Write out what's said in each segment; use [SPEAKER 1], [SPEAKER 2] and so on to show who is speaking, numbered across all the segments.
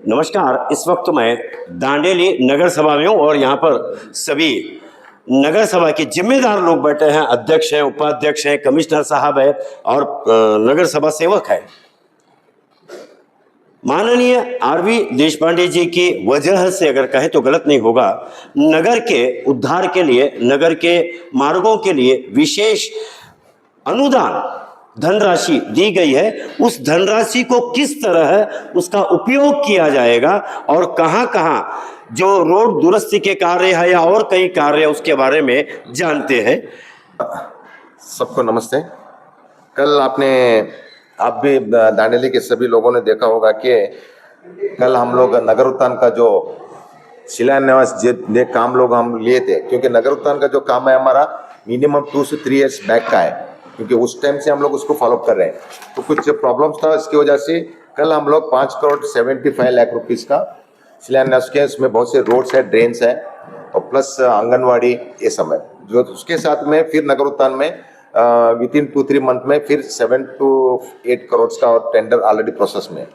[SPEAKER 1] नमस्कार। इस वक्त मैं दांडेली नगर सभा में हूँ और यहाँ पर सभी नगर सभा के जिम्मेदार लोग बैठे हैं। अध्यक्ष हैं, उपाध्यक्ष हैं, कमिश्नर साहब है और नगर सभा सेवक है। माननीय आरवी देशपांडे जी की वजह से अगर कहें तो गलत नहीं होगा, नगर के उद्धार के लिए, नगर के मार्गों के लिए विशेष अनुदान धनराशि दी गई है। उस धनराशि को किस तरह उसका उपयोग किया जाएगा और कहां कहां जो रोड दुरुस्ती के कार्य है या और कई कार्य है उसके बारे में जानते हैं।
[SPEAKER 2] सबको नमस्ते। कल आप भी दांडेली के सभी लोगों ने देखा होगा कि कल हम लोग नगर उद्यान का जो शिलान्यास जे काम लोग हम लिए थे, क्योंकि नगर उद्यान का जो काम है हमारा मिनिमम 2 से 3 इयर्स बैक का है, क्योंकि उस टाइम से हम लोग उसको फॉलो कर रहे हैं। तो कुछ प्रॉब्लम्स था, इसकी वजह से कल हम लोग 5 करोड़ 75 लाख रुपीस का शिलान्यास किया। इसमें बहुत से रोड्स है, ड्रेन्स है और प्लस आंगनवाड़ी ये सब है। जो उसके साथ में फिर नगर उद्यान में विद इन 2-3 मंथ में फिर 7 to 8 करोड़ का और टेंडर ऑलरेडी प्रोसेस में।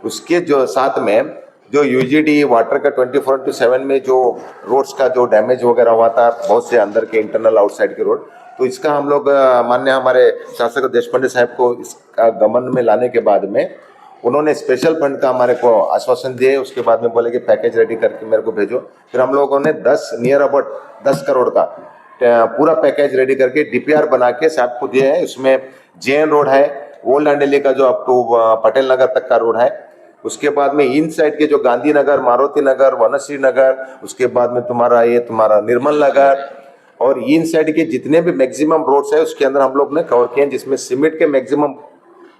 [SPEAKER 2] उसके जो साथ में जो यूजीडी वाटर का 24/7 में जो रोड्स का जो डैमेज वगैरह हुआ था, बहुत से अंदर के इंटरनल आउटसाइड के रोड, तो इसका हम लोग माननीय हमारे शासक देशपांडे साहब को इसका गमन में लाने के बाद में उन्होंने स्पेशल फंड का हमारे को आश्वासन दिए। उसके बाद में बोले कि पैकेज रेडी करके मेरे को भेजो। फिर हम लोगों ने 10 करोड़ का पूरा पैकेज रेडी करके डीपीआर बना के साहब को दिए है। उसमें जेएन रोड है, ओल्ड दांडेली का जो अप टू पटेल नगर तक का रोड है। उसके बाद में इन साइड के जो गांधी नगर, मारुति नगर, वनश्री नगर, उसके बाद में तुम्हारा निर्मल नगर और इन साइड के जितने भी मैक्सिमम रोड्स है उसके अंदर हम लोग ने कवर किए हैं, जिसमें सीमेंट के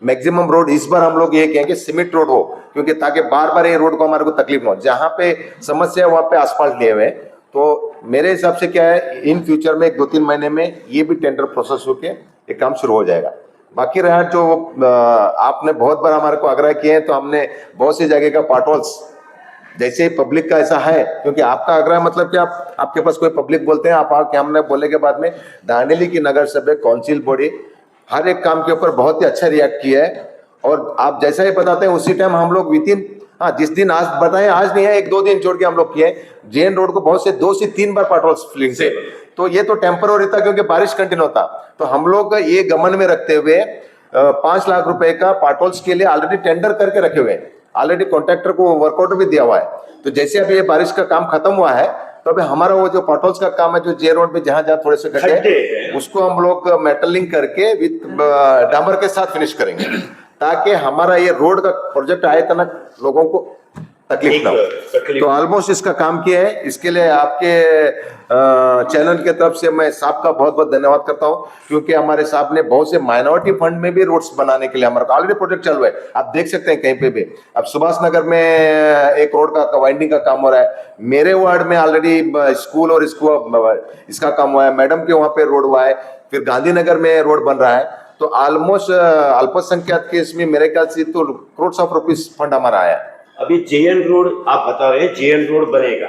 [SPEAKER 2] मैक्सिमम रोड इस बार हम लोग ये कहें कि सीमेंट रोड हो, क्योंकि ताकि बार बार ये रोड को हमारे को तकलीफ ना हो। जहाँ पे समस्या है वहाँ पे आसफाल्ट लिए हुए। तो मेरे हिसाब से क्या है, इन फ्यूचर में 2-3 महीने में ये भी टेंडर प्रोसेस होके ये काम शुरू हो जाएगा। बाकी रहा जो आपने बहुत बार हमारे को आग्रह किए हैं, तो हमने बहुत सी जगह का पार्टोल्स जैसे पब्लिक का ऐसा है, क्योंकि आपका आग्रह मतलब कि आपके पास कोई पब्लिक बोलते हैं, आप आके हमने बोलने के बाद में दांडेली की नगर सभा काउंसिल बॉडी हर एक काम के ऊपर बहुत ही अच्छा रिएक्ट किया है। और आप जैसा ही बताते हैं उसी टाइम हम लोग विदिन जिस दिन आज बताएं, आज नहीं है, 1-2 दिन छोड़ के हम लोग किए। जेएन रोड को बहुत से 2 से 3 बार पेट्रोल फिलिंग से, तो ये तो टेम्पररी था क्योंकि बारिश कंटिन्यू था। तो हम लोग ये गमन में रखते हुए 5 लाख रुपए का पेट्रोल्स के लिए ऑलरेडी टेंडर करके रखे हुए हैं। ऑलरेडी कॉन्ट्रैक्टर को वर्कआउट भी दिया हुआ है। तो जैसे अभी ये बारिश का काम खत्म हुआ है, तो अभी हमारा वो जो पेट्रोल्स का काम है, जो जे रोड में जहां थोड़े से खड्डे, उसको हम लोग मेटलिंग करके विद डामर के साथ फिनिश करेंगे, ताकि हमारा ये रोड का प्रोजेक्ट आए तना लोगों को तकलीफ ना हो। तो ऑलमोस्ट इसका काम किया है। इसके लिए आपके चैनल के तरफ से मैं साहब का बहुत बहुत धन्यवाद करता हूं, क्योंकि हमारे साहब ने बहुत से माइनॉरिटी फंड में भी रोड्स बनाने के लिए हमारा ऑलरेडी प्रोजेक्ट चल रहा है। आप देख सकते हैं कहीं पे भी। अब सुभाष नगर में एक रोड का वाइंडिंग का काम हो रहा है। मेरे वार्ड में ऑलरेडी स्कूल और इसका काम हुआ है। मैडम के वहां पे रोड हुआ है। फिर गांधीनगर में रोड बन रहा है। तो ऑलमोस्ट अल्पसंख्यक के इसमें मेरे ख्याल से तो करोड़ ऑफ रुपीज फंड हमारा आया है।
[SPEAKER 1] अभी जेएन रोड आप बता रहे हैं, जेएन रोड बनेगा,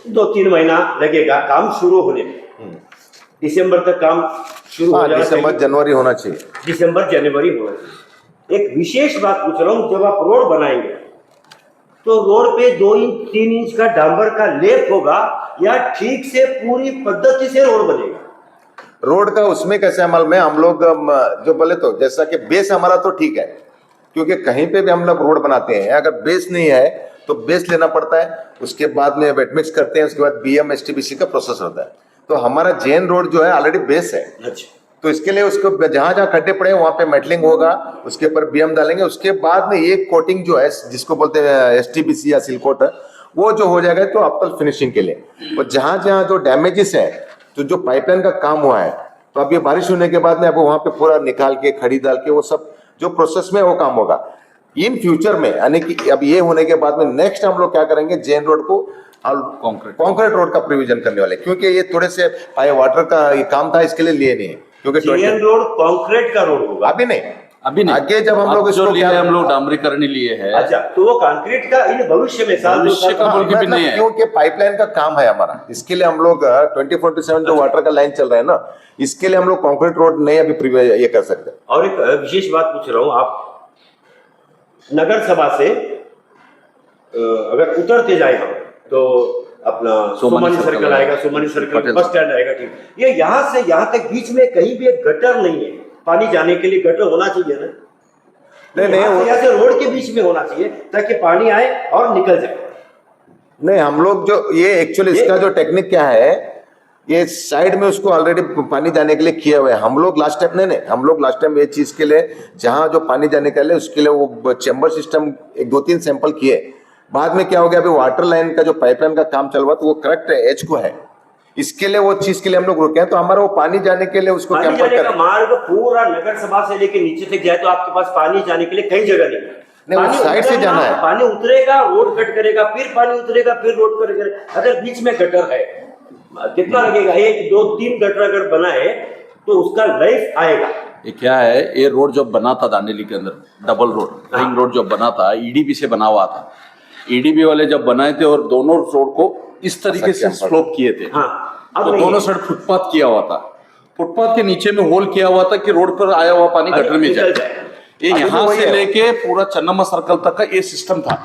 [SPEAKER 1] 2-3 महीना लगेगा काम शुरू होने में। दिसंबर तक काम शुरू हो जाएगा।
[SPEAKER 2] दिसंबर जनवरी होना चाहिए।
[SPEAKER 1] दिसंबर जनवरी होना चाहिए। एक विशेष बात पूछ रहा हूँ, जब आप रोड बनाएंगे तो रोड पे 2-3 इंच का डांबर का लेप होगा या ठीक से पूरी पद्धति से रोड बनेगा?
[SPEAKER 2] रोड का उसमें कैसे अमल में हम लोग जो बोले, तो जैसा कि बेस हमारा तो ठीक है, क्योंकि कहीं पे भी हम लोग रोड बनाते हैं, अगर बेस नहीं है तो बेस लेना पड़ता है। उसके बाद में वेट मिक्स करते हैं, उसके बाद बीएम एसटीबीसी का प्रोसेस होता है। तो हमारा जेएन रोड जो है ऑलरेडी बेस है। तो इसके लिए उसको जहां जहां खड्डे पड़े वहां पे मेटलिंग होगा, उसके ऊपर बीएम डालेंगे। उसके बाद में एक कोटिंग जो है जिसको बोलते हैं एसटीबीसी या सिलकोट, वो जो हो जाएगा तो अब तक फिनिशिंग के लिए। और जहां जहां जो डैमेजेस है, तो जो पाइपलाइन का काम हुआ है, तो अब ये बारिश होने के बाद में अब वहां पे पूरा निकाल के खड़ी डाल के वो सब जो प्रोसेस में वो काम होगा। इन फ्यूचर में यानी कि अब ये होने के बाद में नेक्स्ट हम लोग क्या करेंगे, जेएन रोड को कॉन्क्रीट रोड का प्रोविजन करने वाले, क्योंकि ये थोड़े से पाए वाटर का ये काम था, इसके लिए लिए नहीं है। क्योंकि
[SPEAKER 1] जेएन रोड कॉन्क्रीट का रोड होगा,
[SPEAKER 2] अभी नहीं आगे जब हम लोग इसको
[SPEAKER 3] हम लोग डामरीकरण लिए है।
[SPEAKER 1] अच्छा, तो वो कंक्रीट का इन भविष्य में
[SPEAKER 3] भविष्य का भी नहीं है,
[SPEAKER 2] क्योंकि पाइपलाइन का काम है हमारा। इसके लिए हम लोग 24/7 जो वाटर का लाइन चल रहा है ना, इसके लिए हम लोग कंक्रीट रोड नहीं अभी ये कर सकते।
[SPEAKER 1] और एक विशेष बात पूछ रहा हूँ, आप नगर सभा से अगर उतरते जाए हम तो अपना सोमानी सर्कल आएगा, Somani circle
[SPEAKER 3] Patel
[SPEAKER 1] bus stand आएगा, ठीक। ये यहाँ से यहाँ तक बीच में कहीं भी एक गटर नहीं है। पानी जाने के लिए गटर होना चाहिए ना।
[SPEAKER 2] नहीं
[SPEAKER 1] यहाँ से रोड के बीच में होना चाहिए ताकि पानी आए और निकल जाए।
[SPEAKER 2] नहीं, हम लोग जो ये एक्चुअली इसका जो टेक्निक क्या है, ये साइड में उसको ऑलरेडी पानी जाने के लिए किया हुआ है। हम लोग लास्ट टाइम नहीं, हम लोग लास्ट टाइम ये चीज के लिए जहां जो पानी जाने के लिए उसके लिए वो चैम्बर सिस्टम एक 2-3 सैंपल किए। बाद में क्या हो गया, अभी वाटर लाइन का जो पाइपलाइन का काम चल रहा था वो करेक्ट एच को है, इसके लिए वो चीज के लिए हम लोग रुके हैं। तो हमारा वो पानी जाने के लिए उसको
[SPEAKER 1] पानी
[SPEAKER 2] कैंपर
[SPEAKER 1] जाने का
[SPEAKER 2] करें।
[SPEAKER 1] मार्ग पूरा नगर सभा से लेके नीचे तक जाए तो आपके पास पानी जाने के लिए कई जगह नहीं है।
[SPEAKER 2] नहीं, वो
[SPEAKER 1] पानी
[SPEAKER 2] साइड से
[SPEAKER 1] उतरेगा,
[SPEAKER 2] जाना है।
[SPEAKER 1] पानी उतरेगा, रोड कट करेगा, फिर पानी उतरेगा, फिर रोड कट करेगा। अगर बीच में गटर है, कितना लगेगा? 1, 2, 3 गटर अगर बना है तो उसका लाइफ आएगा।
[SPEAKER 3] ये क्या है, ये रोड जब बना था दांडेली के अंदर, डबल रोड रिंग रोड जब बना था, ईडीबी से बना हुआ था। ईडीबी वाले जब बनाए थे और दोनों रोड को इस तरीके से स्लोप किए थे,
[SPEAKER 1] हाँ, अब
[SPEAKER 3] तो
[SPEAKER 1] नहीं
[SPEAKER 3] दोनों
[SPEAKER 1] है।
[SPEAKER 3] साइड फुटपाथ किया हुआ था। फुटपाथ के नीचे में होल किया हुआ था कि रोड पर आया हुआ पानी गटर में
[SPEAKER 1] निकल
[SPEAKER 3] जाए। ये
[SPEAKER 2] अभी तो
[SPEAKER 3] यहाँ
[SPEAKER 2] वही
[SPEAKER 3] से
[SPEAKER 2] है।
[SPEAKER 3] लेके पूरा चन्नम्मा सर्कल तक का ये सिस्टम था।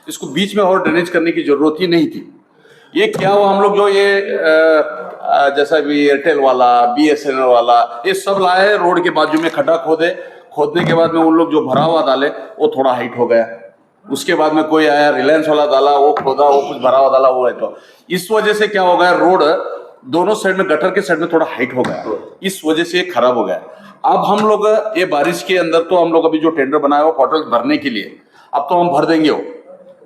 [SPEAKER 3] इसको बीच में और ड्रेनेज करने की जरूरत ही नहीं थी। ये क्या हुआ, हम लोग जो ये जैसा भी एयरटेल वाला, बीएसएनएल वाला, ये सब लाए, रोड के बाजू में खड्डा खोदे। खोदने के बाद में उन लोग जो भरा हुआ डाले वो थोड़ा हाइट हो गया। उसके बाद में कोई आया रिलायंस वाला डाला, वो खोदा, वो कुछ भरा हुआ डाला, वो है। तो इस वजह से क्या हो गया, रोड दोनों साइड में, गटर के साइड में थोड़ा हाइट हो गया, इस वजह से ये खराब हो गया। अब हम लोग ये बारिश के अंदर तो हम लोग अभी जो टेंडर बनाया हुआ पॉटल्स भरने के लिए, अब तो हम भर देंगे वो,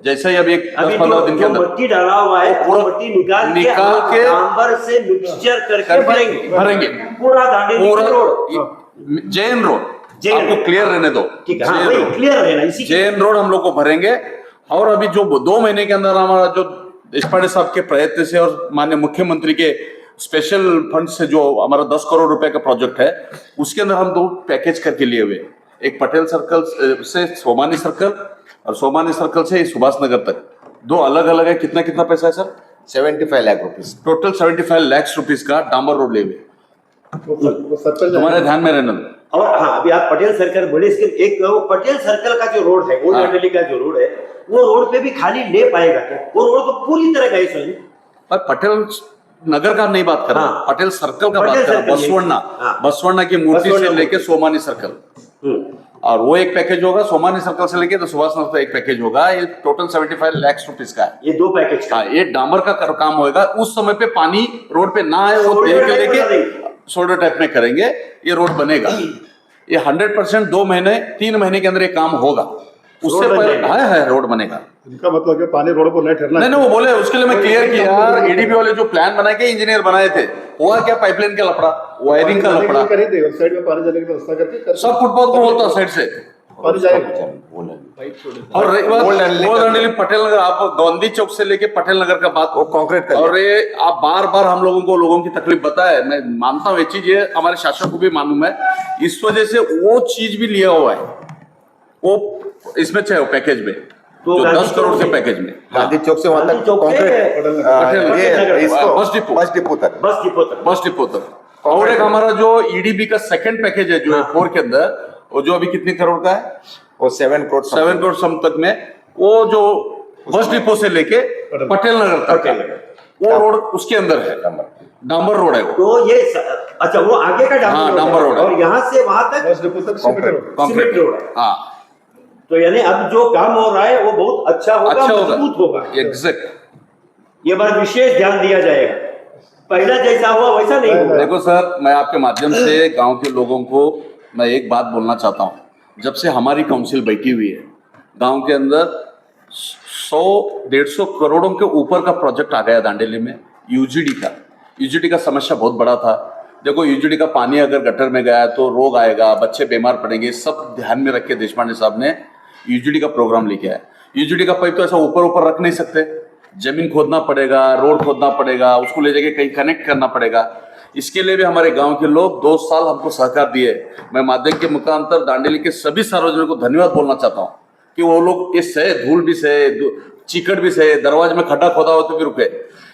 [SPEAKER 3] जैसे ही अभी एक 10-15 दिन के अंदर
[SPEAKER 1] मट्टी डाला हुआ है,
[SPEAKER 3] पूरा
[SPEAKER 1] वो मट्टी निकाल
[SPEAKER 3] के
[SPEAKER 1] डांबर से मिक्सचर करके
[SPEAKER 3] भरेंगे
[SPEAKER 1] पूरा दांडेली
[SPEAKER 3] पूरा
[SPEAKER 1] रोड,
[SPEAKER 3] जैन रोड।
[SPEAKER 1] जैन
[SPEAKER 3] आपको
[SPEAKER 1] रोड।
[SPEAKER 3] क्लियर रहने दो,
[SPEAKER 1] ठीक है, हाँ, वही क्लियर रहना इसी के-
[SPEAKER 3] जैन रोड हम लोग को भरेंगे। और अभी जो 2 महीने के अंदर हमारा जो देशपांडे साहब के प्रयत्न से और माननीय मुख्यमंत्री के स्पेशल फंड से जो हमारा 10 करोड़ रुपए का प्रोजेक्ट है, उसके अंदर हम 2 पैकेज करके लिए हुए। एक पटेल सर्कल से सोमानी सर्कल और सोमानी सर्कल से सुभाष नगर तक, 2 अलग अलग है। कितना कितना पैसा है sir?
[SPEAKER 2] 75 lakh rupees,
[SPEAKER 3] total 75 lakh rupees का डांबर रोड ले हुए। तुम्हारे ध्यान में रहना।
[SPEAKER 1] और हाँ, अभी आप पटेल सर्कल बोले, इसके एक वो पटेल सर्कल का जो रोड है, वो
[SPEAKER 3] हाँ।
[SPEAKER 1] दांडेली का जो रोड है, वो रोड पे भी खाली ले पाएगा क्या? वो रोड तो पूरी तरह गई सोनी।
[SPEAKER 3] पर पटेल नगर का नहीं बात कर रहा,
[SPEAKER 1] हाँ।
[SPEAKER 3] पटेल सर्कल का
[SPEAKER 1] पटेल
[SPEAKER 3] बात कर रहा।
[SPEAKER 1] सर्कल
[SPEAKER 3] बसवन्ना,
[SPEAKER 1] हाँ।
[SPEAKER 3] बसवन्ना की मूर्ति
[SPEAKER 1] बसवन्ना
[SPEAKER 3] से लेके
[SPEAKER 1] मूर्ति।
[SPEAKER 3] सोमानी सर्कल, और वो एक पैकेज होगा। सोमानी सर्कल से लेके तो सुभाष नगर तक एक पैकेज होगा। ये टोटल 75 लाख रुपीज का है।
[SPEAKER 1] ये 2 पैकेज का।
[SPEAKER 3] हाँ, ये डामर का काम होएगा। उस समय पे पानी रोड पे ना आए, वो
[SPEAKER 1] शोल्डर
[SPEAKER 3] देख के
[SPEAKER 1] टाइप बना
[SPEAKER 3] लेके
[SPEAKER 1] देंगे।
[SPEAKER 3] शोल्डर टाइप में करेंगे, ये रोड बनेगा। ये 100% 2 महीने 3 महीने के अंदर ये काम होगा। उससे
[SPEAKER 1] रोड बन
[SPEAKER 3] पहले
[SPEAKER 1] जाएगा।
[SPEAKER 3] है रोड बनेगा।
[SPEAKER 4] इनका मतलब कि पानी रोड पर नहीं ठहरना
[SPEAKER 3] नहीं, वो बोले, उसके लिए मैं क्लियर किया यार। एडीबी वाले जो प्लान बनाए के इंजीनियर बनाए थे, हुआ क्या, पाइपलाइन का लफड़ा, वायरिंग का लफड़ा,
[SPEAKER 4] कर ही देगा, साइड में पानी जाने की व्यवस्था करके
[SPEAKER 3] सब फुटपाथ को बोलता साइड से।
[SPEAKER 4] पानी जाएगा।
[SPEAKER 3] और रही बात
[SPEAKER 2] Old Dandeli
[SPEAKER 3] Old
[SPEAKER 2] का-
[SPEAKER 3] Dandeli, पटेल नगर, आप गांधी चौक से लेके पटेल नगर का बात,
[SPEAKER 2] वो कंक्रीट कर
[SPEAKER 3] और ये आप बार बार हम लोगों की तकलीफ बताए, मैं मानता हूँ ये चीज, ये हमारे शासक को भी मालूम है। इस वजह से वो चीज भी लिया हुआ है, वो इसमें चाहे वो पैकेज में,
[SPEAKER 1] तो
[SPEAKER 3] जो
[SPEAKER 1] गांधी
[SPEAKER 3] 10 करोड़
[SPEAKER 1] चौक
[SPEAKER 3] के
[SPEAKER 1] से-
[SPEAKER 3] पैकेज में।
[SPEAKER 2] गांधी चौक से वहां
[SPEAKER 1] गांधी
[SPEAKER 2] तक
[SPEAKER 1] चौक से
[SPEAKER 2] कंक्रीट,
[SPEAKER 3] पटेल
[SPEAKER 2] ये
[SPEAKER 1] नगर,
[SPEAKER 2] इसको
[SPEAKER 3] बस डिपो।
[SPEAKER 2] बस डिपो तक।
[SPEAKER 1] बस डिपो तक।
[SPEAKER 3] बस डिपो तक। और एक हमारा जो ईडीबी का सेकंड पैकेज है, जो है 4 के अंदर, वो जो अभी कितने करोड़ का है,
[SPEAKER 2] वो 7 करोड़
[SPEAKER 3] 7 करोड़ सम तक में, वो जो बस डिपो से लेके पटेल नगर तक का, वो रोड उसके अंदर है, डांबर रोड है वो।
[SPEAKER 1] तो ये अच्छा, वो आगे का
[SPEAKER 3] हाँ,
[SPEAKER 1] डांबर
[SPEAKER 3] डांबर रोड है।
[SPEAKER 1] और यहाँ से वहां तक
[SPEAKER 4] बस डिपो तक सीमेंट रोड।
[SPEAKER 1] सीमेंट रोड है।
[SPEAKER 3] हाँ,
[SPEAKER 1] तो यानी अब जो काम हो रहा है वो बहुत अच्छा होगा,
[SPEAKER 3] अच्छा
[SPEAKER 1] मजबूत होगा।
[SPEAKER 3] एग्जैक्ट।
[SPEAKER 1] ये बार विशेष ध्यान दिया जाएगा, पहला जैसा हुआ वैसा नहीं होगा।
[SPEAKER 3] देखो सर, मैं आपके माध्यम से गांव के लोगों को मैं एक बात बोलना चाहता हूँ। जब से हमारी काउंसिल बैठी हुई है, गांव के अंदर 100-150 करोड़ों के ऊपर का प्रोजेक्ट आ गया दांडेली में। यूजीडी का समस्या बहुत बड़ा था। देखो, यूजीडी का पानी अगर गटर में गया तो रोग आएगा, बच्चे बीमार पड़ेंगे, सब ध्यान में रख के देशपांडे साहब ने यूजीडी का प्रोग्राम लेके आया। यूजीडी का पाइप तो ऐसा ऊपर रख नहीं सकते, जमीन खोदना पड़ेगा, रोड खोदना पड़ेगा, उसको ले जाके कहीं कनेक्ट करना पड़ेगा। इसके लिए भी हमारे गांव के लोग 2 साल हमको सहकार दिए। मैं माध्यम के मुखांतर दांडेली के सभी सार्वजनिक को धन्यवाद बोलना चाहता हूँ कि वो लोग इस सहे, धूल भी सहे, चिकट भी सहे, दरवाजे में खड्डा खोदा हो तो भी रुके।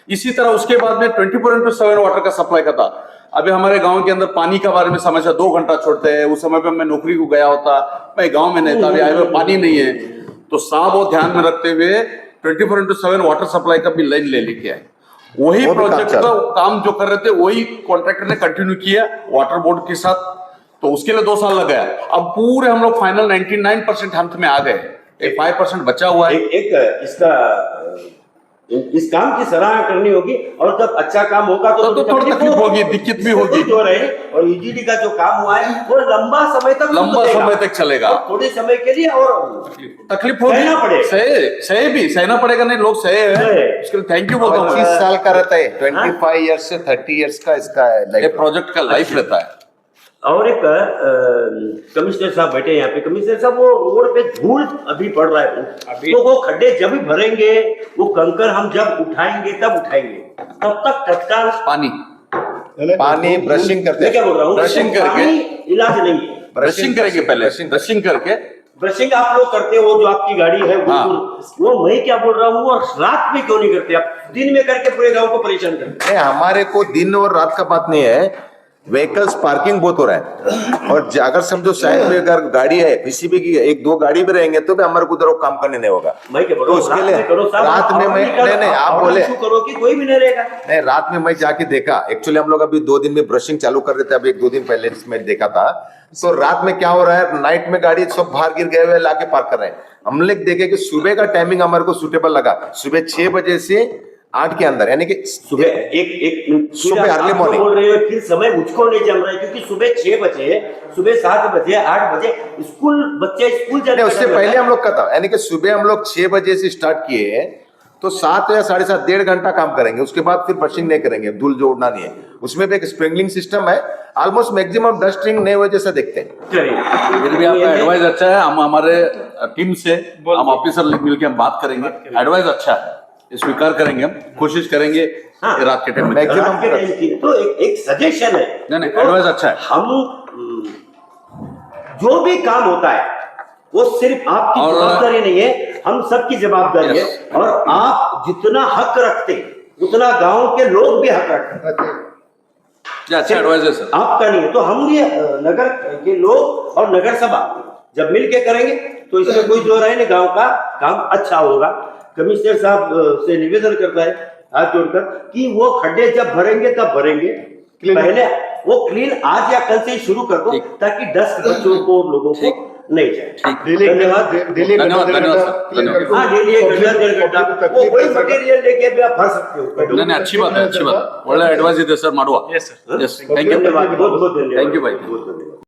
[SPEAKER 3] इसी तरह उसके बाद में 24/7 वाटर का सप्लाई का था। अभी हमारे गांव के अंदर पानी के बारे में समस्या, 2 घंटा छोड़ते हैं। उस समय पे मैं नौकरी को गया होता, मैं गांव में नहीं था, अभी आए हुए पानी नहीं है। तो साहब वो ध्यान में रखते हुए 24/7 वाटर सप्लाई का भी लाइन ले लेके आए। वही
[SPEAKER 2] वो भी काम
[SPEAKER 3] प्रोजेक्ट
[SPEAKER 2] चल
[SPEAKER 3] का
[SPEAKER 2] रहा है।
[SPEAKER 3] काम जो कर रहे थे वही कॉन्ट्रैक्टर ने कंटिन्यू किया वाटर बोर्ड के साथ, तो उसके लिए 2 साल लग गया। अब पूरे हम लोग फाइनल 99% अंत में आ गए, एक 5% बचा हुआ है।
[SPEAKER 1] एक इसका इस काम की सराहना करनी होगी, और जब अच्छा काम होगा
[SPEAKER 3] तो थोड़ी तकलीफ होगी, दिक्कत भी होगी।
[SPEAKER 1] हो रहे और ईजीडी का जो काम हुआ है वो लंबा समय तक
[SPEAKER 3] चलेगा।
[SPEAKER 1] थोड़े समय के लिए, और
[SPEAKER 3] तकलीफ होगी,
[SPEAKER 1] सहना पड़ेगा।
[SPEAKER 3] सहना पड़ेगा, नहीं लोग सहे
[SPEAKER 1] सहे।
[SPEAKER 3] हैं, उसके लिए थैंक यू बोलता हूँ।
[SPEAKER 2] 25 साल का रहता है, 25 ईयर्स से 30 ईयर्स का इसका
[SPEAKER 3] ये
[SPEAKER 2] लाइफ।
[SPEAKER 3] प्रोजेक्ट का लाइफ रहता है।
[SPEAKER 1] और एक कमिश्नर साहब बैठे यहाँ पे, कमिश्नर साहब वो रोड पे धूल अभी पड़ रहा है, तो वो खड्डे जब भी भरेंगे, वो कंकर हम जब उठाएंगे तब उठाएंगे, तब तक तत्काल
[SPEAKER 2] पानी ब्रशिंग करते
[SPEAKER 1] मैं क्या बोल रहा हूँ,
[SPEAKER 3] ब्रशिंग करके-
[SPEAKER 1] पानी इलाज नहीं है।
[SPEAKER 3] ब्रशिंग करेंगे पहले, ब्रशिंग करके
[SPEAKER 1] ब्रशिंग आप लोग करते हो, जो आपकी गाड़ी है
[SPEAKER 3] हाँ।
[SPEAKER 1] वो मैं क्या बोल रहा हूँ, वो रात में क्यों नहीं करते आप, दिन में करके पूरे गांव को परेशान करते
[SPEAKER 2] नहीं, हमारे को दिन और रात का बात नहीं है, व्हीकल्स पार्किंग बहुत हो रहा है। और अगर समझो साइड में अगर गाड़ी है पीसीबी की, 1-2 गाड़ी भी रहेंगे तो भी हमारे को उधर काम करने नहीं होगा।
[SPEAKER 1] मैं क्या बोल
[SPEAKER 2] तो
[SPEAKER 1] रहा हूँ,
[SPEAKER 2] उसके
[SPEAKER 1] रात
[SPEAKER 2] लिए
[SPEAKER 1] में करो साहब,
[SPEAKER 2] रात में मैं नहीं आप
[SPEAKER 1] और
[SPEAKER 2] बोले
[SPEAKER 1] इशू करो कि कोई भी नहीं रहेगा।
[SPEAKER 2] नहीं, रात में मैं जाके देखा, एक्चुअली हम लोग अभी 2 दिन में ब्रशिंग चालू कर रहे थे, अभी 1-2 दिन पहले मैं देखा था। तो रात में क्या हो रहा है, नाइट में गाड़ी सब बाहर गिर गए हुए लाके पार्क कर रहे हैं। हम लोग देखे कि सुबह का टाइमिंग हमारे को सुटेबल लगा, सुबह 6 बजे से 8 के अंदर, यानी कि
[SPEAKER 1] सुबह एक
[SPEAKER 2] सुबह
[SPEAKER 1] आप
[SPEAKER 2] अर्ली
[SPEAKER 1] जो
[SPEAKER 2] मॉर्निंग
[SPEAKER 1] बोल रहे हो, फिर समय मुझको नहीं जम रहा है, क्योंकि सुबह 6 बजे, सुबह 7 बजे, 8 बजे स्कूल बच्चे स्कूल जाने
[SPEAKER 2] नहीं, उससे
[SPEAKER 1] का
[SPEAKER 2] पहले
[SPEAKER 1] time
[SPEAKER 2] हम लोग का था, यानी कि सुबह हम लोग 6 बजे से स्टार्ट किए तो 7 या 7:30 1.5 घंटा काम करेंगे, उसके बाद फिर ब्रशिंग नहीं करेंगे, धूल जोड़ना नहीं है। उसमें भी एक स्प्रिंकलिंग सिस्टम है, ऑलमोस्ट मैक्सिमम डस्टिंग 9 बजे से देखते हैं।
[SPEAKER 1] करेंगे।
[SPEAKER 3] फिर भी आपका एडवाइस अच्छा है, हम हमारे टीम से हम ऑफिसर मिलकर हम बात करेंगे, एडवाइस अच्छा है, स्वीकार करेंगे, हम कोशिश करेंगे
[SPEAKER 1] हाँ।
[SPEAKER 3] रात के टाइम में।
[SPEAKER 2] मैक्सिमम
[SPEAKER 1] रात के टाइम की तो एक सजेशन है,
[SPEAKER 3] नहीं, एडवाइस अच्छा है।
[SPEAKER 1] हम जो भी काम होता है वो सिर्फ आपकी
[SPEAKER 3] और-
[SPEAKER 1] जवाबदारी नहीं है, हम सबकी जवाबदारी है,
[SPEAKER 3] Yes.
[SPEAKER 1] और आप जितना हक रखते उतना गांव के लोग भी हक रखते हैं।
[SPEAKER 3] ये अच्छा एडवाइस है सर।
[SPEAKER 1] आपका नहीं है, तो हम ये नगर के लोग और नगर सभा जब मिल के करेंगे तो इसमें कोई दो राय नहीं, गांव का काम अच्छा होगा। कमिश्नर साहब से निवेदन करता है हाथ जोड़कर कि वो खड्डे जब भरेंगे तब भरेंगे, पहले वो क्लीन आज या कल से ही शुरू कर दो, ताकि 10 बच्चों को, लोगों को नहीं जाए।
[SPEAKER 4] डेली
[SPEAKER 1] धन्यवाद।
[SPEAKER 4] डेली
[SPEAKER 3] धन्यवाद, धन्यवाद सर, धन्यवाद।
[SPEAKER 1] हाँ, डेली 1 घंटा 1.5 घंटा वो कोई मटेरियल लेके भी आप भर सकते हो।
[SPEAKER 3] नहीं, अच्छी बात है, अच्छी बात है, ಒಳ್ಳೆ एडवाइस ಇದೆ सर, ಮಾಡುವ।
[SPEAKER 1] Yes, sir.
[SPEAKER 3] Yes, thank you,
[SPEAKER 1] धन्यवाद, बहुत बहुत धन्यवाद,
[SPEAKER 3] Thank you, भाई।
[SPEAKER 1] बहुत धन्यवाद।